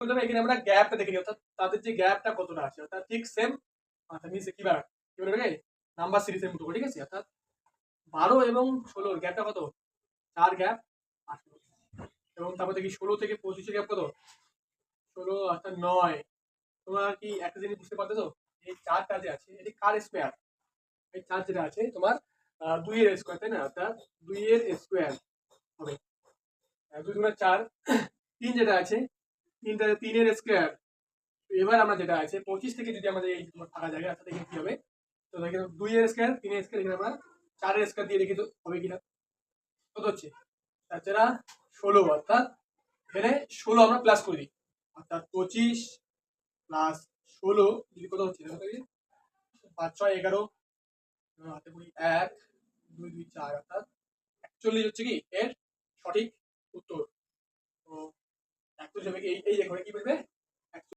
প্রথমে এখানে আমরা গ্যাপটা দেখে নিই, অর্থাৎ তাদের যে গ্যাপটা কতটা আছে, অর্থাৎ ঠিক সেম মিনস কি বলবে নাম্বার সিরিজের মতো, ঠিক আছে? অর্থাৎ 12 এবং 16 গ্যাপটা কত? 4 গ্যাপ 8 এবং তারপর দেখি 16 থেকে 25 গ্যাপ কত? 16 অর্থাৎ 9। তোমরা কি একটা জিনিস বুঝতে পারতেছো? এই 4টা যে আছে এটি কার স্কয়ার? এই 4 যেটা আছে তোমার 2 এর স্কয়ার, তাই না? অর্থাৎ 2 এর স্কয়ার হবে 2 গুণা 4। 3 যেটা আছে 3 এর স্কয়ার। এবার আমরা যেটা আছে 25 থেকে যদি আমাদের এই তোমার ফাঁকা জায়গা অর্থাৎ এখানে কি হবে? তো এখানে 2 এর স্কয়ার 3 এর স্কয়ার, এখানে আমরা 4 এর স্কয়ার দিয়ে দেখি তো হবে কিনা। কত হচ্ছে? তাছাড়া 16, অর্থাৎ এখানে 16 আমরা প্লাস করে দিই, অর্থাৎ 25 প্লাস 16 যদি কত হচ্ছে? 5 6 11 হাতে করি 1 2 2 4, অর্থাৎ 41 হচ্ছে কি এর সঠিক উত্তর। তো 41 হবে কি এই দেখো কি বলবে